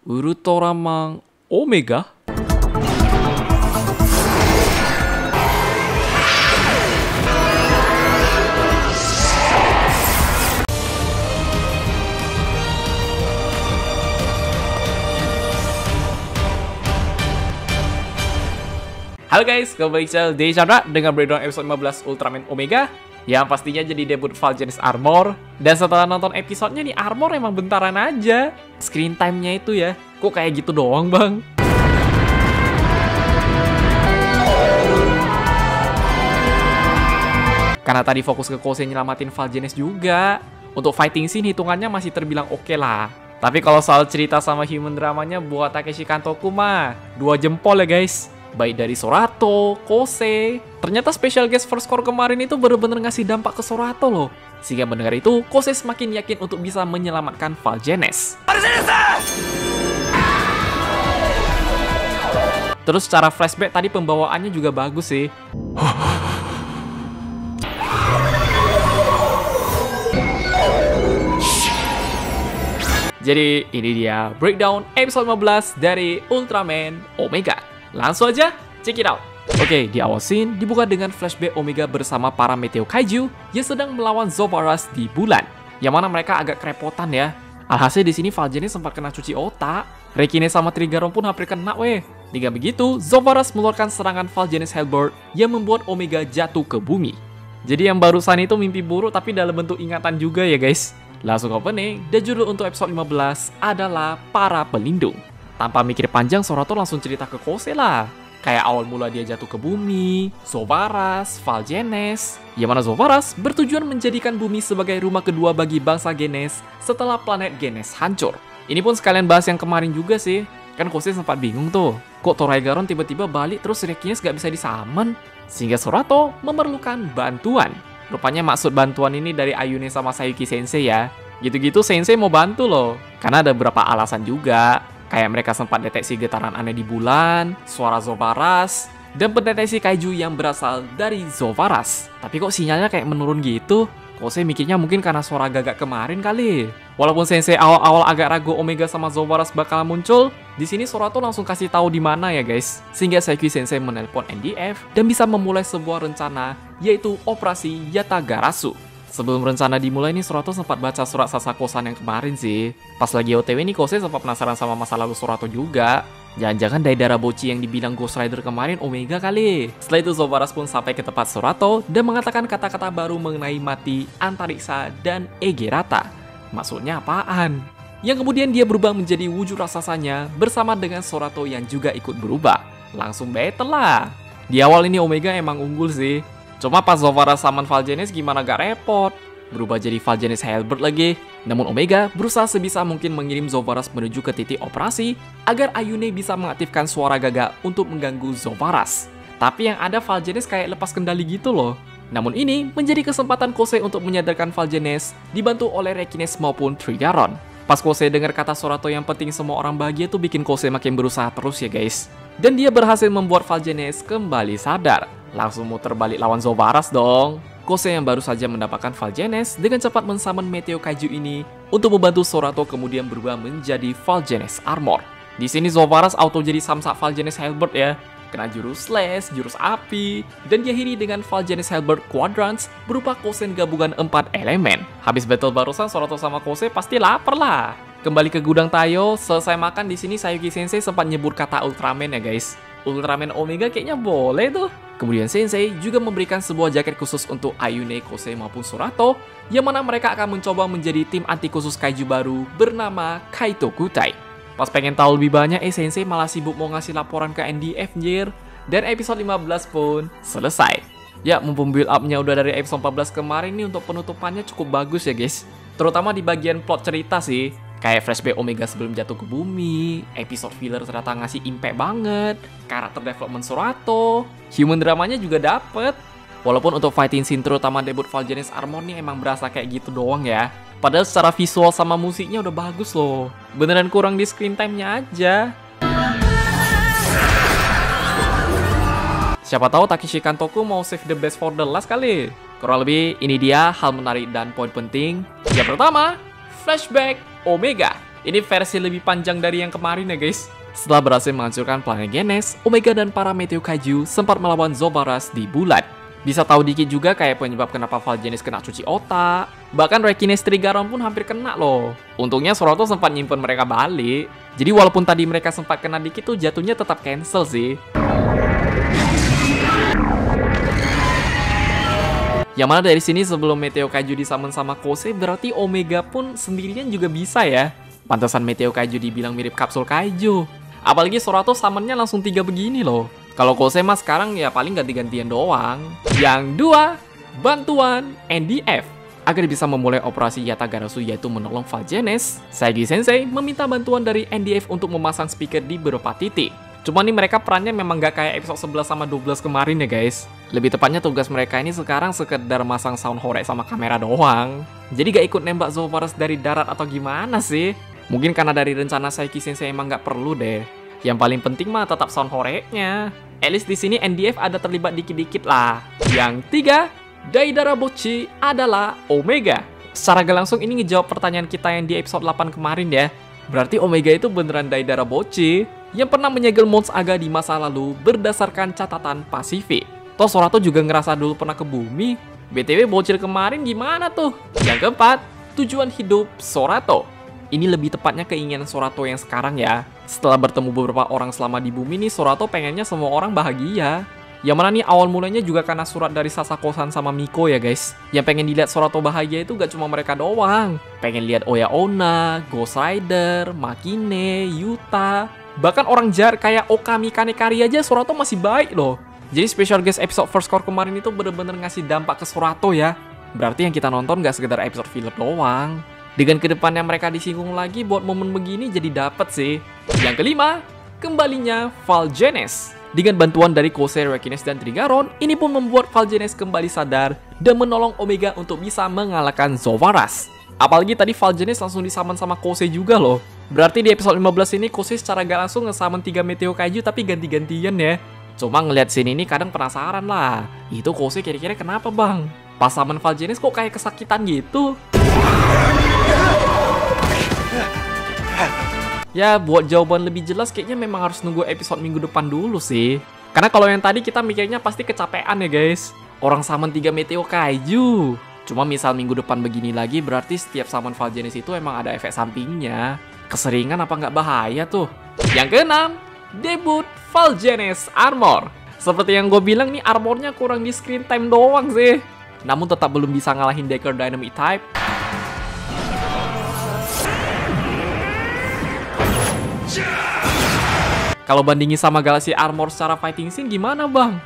Ultraman Omega? Halo guys, kembali ke channel Chandra dengan breakdown episode 15 Ultraman Omega yang pastinya jadi debut Fulgenis Armor. Dan setelah nonton episodenya nih, Armor emang bentaran aja. Screen time-nya itu ya, kok kayak gitu doang bang? Karena tadi fokus ke Kose nyelamatin Fulgenis juga. Untuk fighting scene hitungannya masih terbilang oke lah. Tapi kalau soal cerita sama human dramanya buat Takeshi Kantoku mah 2 jempol ya guys. Baik dari Sorato, Kose. Ternyata special guest first core kemarin itu bener-bener ngasih dampak ke Sorato loh. Sehingga mendengar itu, Kose semakin yakin untuk bisa menyelamatkan Fulgenis. Terus secara flashback tadi pembawaannya juga bagus sih. Jadi ini dia breakdown episode 15 dari Ultraman Omega. Langsung aja, check it out. Oke, di awal scene dibuka dengan flashback Omega bersama para Meteo Kaiju yang sedang melawan Zovaras di bulan. Yang mana mereka agak kerepotan ya. Alhasil di sini Fulgenis sempat kena cuci otak. Rekine sama Trigaron pun hampir kena weh. Dengan begitu, Zovaras mengeluarkan serangan Fulgenis Hellbird yang membuat Omega jatuh ke bumi. Jadi yang barusan itu mimpi buruk tapi dalam bentuk ingatan juga ya guys. Langsung opening, dan judul untuk episode 15 adalah Para Pelindung. Tanpa mikir panjang, Sorato langsung cerita ke Kose lah. Kayak awal mula dia jatuh ke bumi, Zovaras, Fulgenis. Yang mana Zovaras bertujuan menjadikan bumi sebagai rumah kedua bagi bangsa Genes setelah planet Genes hancur. Ini pun sekalian bahas yang kemarin juga sih. Kan Kose sempat bingung tuh, kok Trigaron tiba-tiba balik terus Rekines gak bisa disamen? Sehingga Sorato memerlukan bantuan. Rupanya maksud bantuan ini dari Ayune sama Sayuki Sensei ya. Gitu-gitu Sensei mau bantu loh. Karena ada beberapa alasan juga. Kayak mereka sempat deteksi getaran aneh di bulan, suara Zovaras, dan pendeteksi kaiju yang berasal dari Zovaras. Tapi kok sinyalnya kayak menurun gitu? Kose mikirnya mungkin karena suara gagak kemarin kali. Walaupun Sensei awal-awal agak ragu Omega sama Zovaras bakal muncul, di sini Sorato langsung kasih tahu di mana ya guys. Sehingga Sayuki Sensei menelpon NDF dan bisa memulai sebuah rencana, yaitu Operasi Yatagarasu. Sebelum rencana dimulai nih, Sorato sempat baca surat Sasako-san yang kemarin sih. Pas lagi OTW nih, Kose sempat penasaran sama masa lalu Sorato juga. Jangan-jangan Daidara Bochi yang dibilang Ghost Rider kemarin Omega kali. Setelah itu Zovaras pun sampai ke tempat Sorato dan mengatakan kata-kata baru mengenai mati, antariksa, dan Egerata. Maksudnya apaan? Yang kemudian dia berubah menjadi wujud raksasanya bersama dengan Sorato yang juga ikut berubah. Langsung battle lah. Di awal ini Omega emang unggul sih. Cuma pas Zovaras saman Fulgenis gimana gak repot. Berubah jadi Fulgenis Hellbird lagi. Namun Omega berusaha sebisa mungkin mengirim Zovaras menuju ke titik operasi agar Ayune bisa mengaktifkan suara gagak untuk mengganggu Zovaras. Tapi yang ada Fulgenis kayak lepas kendali gitu loh. Namun ini menjadi kesempatan Kose untuk menyadarkan Fulgenis dibantu oleh Rekines maupun Trigaron. Pas Kose dengar kata Sorato yang penting semua orang bahagia tuh bikin Kose makin berusaha terus ya guys. Dan dia berhasil membuat Fulgenis kembali sadar. Langsung muter balik lawan Zovaras dong. Kose yang baru saja mendapatkan Fulgenis dengan cepat mensummon Meteo Kaiju ini untuk membantu Sorato kemudian berubah menjadi Fulgenis Armor. Di sini Zovaras auto jadi samsak Fulgenis Hellbird ya. Kena jurus slash, jurus api, dan diakhiri dengan Fulgenis Hellbird Quadrants berupa Kosen gabungan 4 elemen. Habis battle barusan Sorato sama Kose pasti lapar lah. Kembali ke gudang Tayo, selesai makan di sini Sayuki Sensei sempat nyebut kata Ultraman ya guys. Ultraman Omega kayaknya boleh tuh. Kemudian Sensei juga memberikan sebuah jaket khusus untuk Ayune, Kose maupun Sorato, yang mana mereka akan mencoba menjadi tim anti khusus kaiju baru bernama Kaito Kutai. Pas pengen tahu lebih banyak, Sensei malah sibuk mau ngasih laporan ke NDF njir. Dan episode 15 pun selesai. Ya, mumpung build up-nya udah dari episode 14 kemarin nih, untuk penutupannya cukup bagus ya guys. Terutama di bagian plot cerita sih. Kayak flashback Omega sebelum jatuh ke bumi, episode filler ternyata ngasih impact banget, karakter development Sorato, human dramanya juga dapet. Walaupun untuk fighting scene terutama debut Fulgenis Armor nih emang berasa kayak gitu doang ya. Padahal secara visual sama musiknya udah bagus loh. Beneran kurang di screen time-nya aja. Siapa tahu Takeshi Kantoku mau save the best for the last kali. Kurang lebih ini dia hal menarik dan poin penting. Yang pertama, flashback Omega. Ini versi lebih panjang dari yang kemarin ya guys. Setelah berhasil menghancurkan planet Genes, Omega dan para Meteo Kaiju sempat melawan Zovaras di bulan. Bisa tahu dikit juga kayak penyebab kenapa Valgenes kena cuci otak. Bahkan Rekines Trigaron pun hampir kena loh. Untungnya Soroto sempat nyimpen mereka balik. Jadi walaupun tadi mereka sempat kena dikit tuh jatuhnya tetap cancel sih. Yang mana dari sini sebelum Meteo Kaiju disummon sama Kose, berarti Omega pun sendirian juga bisa ya. Pantesan Meteo Kaiju dibilang mirip kapsul Kaiju. Apalagi Soroto summonnya langsung 3 begini loh. Kalau Kose mah sekarang ya paling ganti-gantian doang. Yang 2, bantuan NDF. Agar bisa memulai operasi Yatagarasu yaitu menolong Valgenes, Saigi Sensei meminta bantuan dari NDF untuk memasang speaker di beberapa titik. Cuma nih mereka perannya memang gak kayak episode 11 sama 12 kemarin ya guys. Lebih tepatnya tugas mereka ini sekarang sekedar masang sound hore sama kamera doang. Jadi gak ikut nembak Zovaras dari darat atau gimana sih? Mungkin karena dari rencana Saigi Sensei emang gak perlu deh. Yang paling penting mah tetap sound hore-nya. At least di sini NDF ada terlibat dikit-dikit lah. Yang 3, Deidara Bocchi adalah Omega. Secara gak langsung ini ngejawab pertanyaan kita yang di episode 8 kemarin ya. Berarti Omega itu beneran Deidara Bocchi yang pernah menyegel Mons Aga di masa lalu berdasarkan catatan Pasifik. Toh Soroto juga ngerasa dulu pernah ke bumi. BTW bocil kemarin gimana tuh? Yang keempat, tujuan hidup Soroto. Ini lebih tepatnya keinginan Soroto yang sekarang ya. Setelah bertemu beberapa orang selama di bumi nih, Soroto pengennya semua orang bahagia. Yang mana nih awal mulanya juga karena surat dari Sasako-san sama Miko ya guys. Yang pengen dilihat Soroto bahagia itu gak cuma mereka doang. Pengen lihat Oya Onna, Ghost Rider, Makine, Yuta. Bahkan orang jahat kayak Okami Kanekari aja Soroto masih baik loh. Jadi special guest episode First Core kemarin itu bener-bener ngasih dampak ke Soroto ya. Berarti yang kita nonton gak sekedar episode filler doang. Dengan kedepannya mereka disinggung lagi buat momen begini jadi dapet sih. Yang kelima, kembalinya Valgenes. Dengan bantuan dari Kose, Rekines, dan Trigaron, ini pun membuat Valgenes kembali sadar dan menolong Omega untuk bisa mengalahkan Zovaras. Apalagi tadi Valgenes langsung disummon sama Kose juga loh. Berarti di episode 15 ini Kose secara gak langsung nge-summon 3 Meteo Kaiju tapi ganti-gantian ya. Cuma ngeliat scene ini kadang penasaran lah. Itu Kose kira-kira kenapa bang? Pas summon Valgenes kok kayak kesakitan gitu? Ya, buat jawaban lebih jelas kayaknya memang harus nunggu episode minggu depan dulu sih. Karena kalau yang tadi kita mikirnya pasti kecapean ya guys. Orang summon 3 Meteo Kaiju. Cuma misal minggu depan begini lagi berarti setiap summon Valgenes itu emang ada efek sampingnya. Keseringan apa nggak bahaya tuh? Yang keenam, debut Valgenes Armor. Seperti yang gue bilang nih armornya kurang di screen time doang sih. Namun tetap belum bisa ngalahin Decker Dynamic Type. Kalau bandingin sama Galaxy Armor secara fighting scene gimana bang?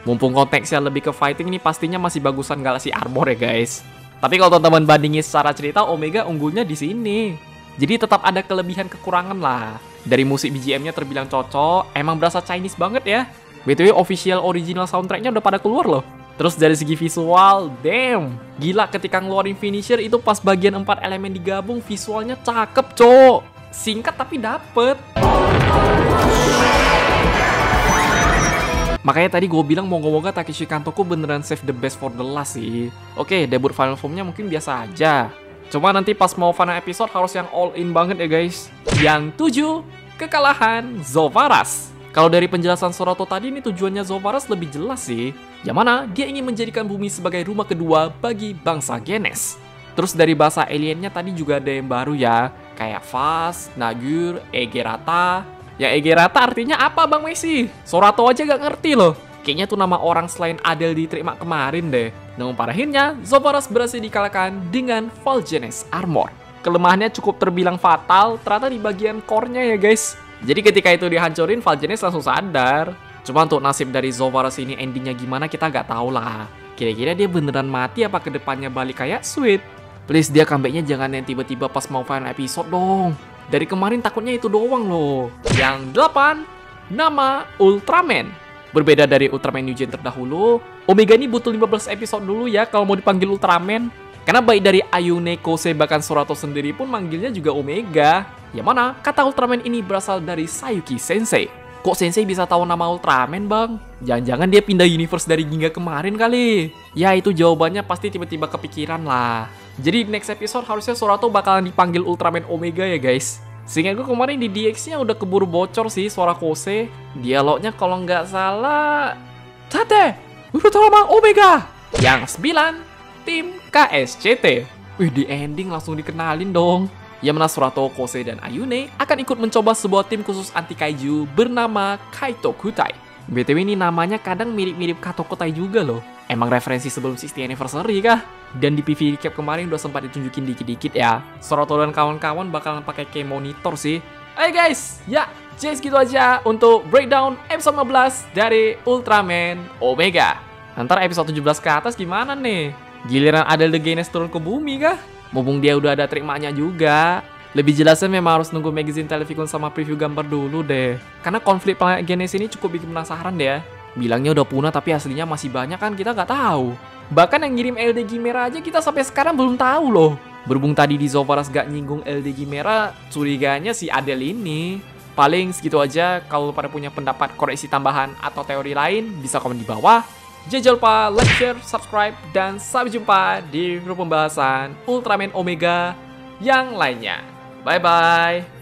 Mumpung konteksnya lebih ke fighting nih pastinya masih bagusan Galaxy Armor ya guys. Tapi kalau teman-teman bandingin secara cerita Omega unggulnya di sini. Jadi tetap ada kelebihan kekurangan lah. Dari musik BGM-nya terbilang cocok, emang berasa Chinese banget ya. BTW official original soundtrack-nya udah pada keluar loh. Terus dari segi visual, damn, gila ketika ngeluarin finisher itu pas bagian 4 elemen digabung visualnya cakep cok. Singkat tapi dapet. Makanya tadi gue bilang moga-moga Takeshi Kantoku beneran save the best for the last sih. Oke, debut final formnya mungkin biasa aja. Cuma nanti pas mau final episode harus yang all in banget ya guys. Yang 7, kekalahan Zovaras. Kalau dari penjelasan Soroto tadi ini tujuannya Zovaras lebih jelas sih. Yang mana dia ingin menjadikan bumi sebagai rumah kedua bagi bangsa Genes. Terus dari bahasa aliennya tadi juga ada yang baru ya. Kayak Fast, Nagur, Egerata. Yang Egerata artinya apa Bang Messi? Soroto aja gak ngerti loh. Kayaknya tuh nama orang selain Adel diterima kemarin deh. Namun pada akhirnya Zovaras berhasil dikalahkan dengan Valgenes Armor. Kelemahannya cukup terbilang fatal ternyata di bagian core-nya ya guys. Jadi ketika itu dihancurin Valgenes langsung sadar. Cuma untuk nasib dari Zovaras ini endingnya gimana kita gak tahu lah. Kira-kira dia beneran mati apa kedepannya balik kayak Sweet? Please dia comebacknya jangan yang tiba-tiba pas mau final episode dong. Dari kemarin takutnya itu doang loh. Yang 8, nama Ultraman. Berbeda dari Ultraman New Gen terdahulu, Omega ini butuh 15 episode dulu ya kalau mau dipanggil Ultraman. Karena baik dari Ayune, Kose, bahkan Soroto sendiri pun manggilnya juga Omega. Yang mana kata Ultraman ini berasal dari Sayuki Sensei. Kok Sensei bisa tahu nama Ultraman, Bang? Jangan-jangan dia pindah universe dari Ginga kemarin kali? Ya, itu jawabannya pasti tiba-tiba kepikiran lah. Jadi next episode harusnya Sorato bakalan dipanggil Ultraman Omega ya guys. Sehingga gue kemarin di DX-nya udah keburu bocor sih suara Kose. Dialognya kalau nggak salah... Tate! Ultraman Omega! Yang 9, tim KSCT. Wih, di ending langsung dikenalin dong. Yang mana Sorato, Kose, dan Ayune akan ikut mencoba sebuah tim khusus anti kaiju bernama Kaito Kutai. BTW ini namanya kadang mirip-mirip Kato Kutai juga loh. Emang referensi sebelum 60th anniversary kah? Dan di PV recap kemarin udah sempat ditunjukin dikit-dikit ya. Sorato dan kawan-kawan bakalan pakai kayak monitor sih. Hai guys, ya jadi gitu aja untuk breakdown episode 15 dari Ultraman Omega. Ntar episode 17 ke atas gimana nih? Giliran Adel the Gaines turun ke bumi kah? Mumpung dia udah ada trikmanya juga. Lebih jelasnya memang harus nunggu magazine Televikon sama preview gambar dulu deh. Karena konflik planet Genes ini cukup bikin penasaran deh ya. Bilangnya udah punah tapi aslinya masih banyak kan kita nggak tahu. Bahkan yang ngirim LD Gimera aja kita sampai sekarang belum tahu loh. Berhubung tadi di Zovaras gak nyinggung LD Gimera, curiganya si Adel ini. Paling segitu aja. Kalau pada punya pendapat, koreksi tambahan atau teori lain bisa komen di bawah. Jangan lupa like, share, subscribe, dan sampai jumpa di video pembahasan Ultraman Omega yang lainnya. Bye-bye.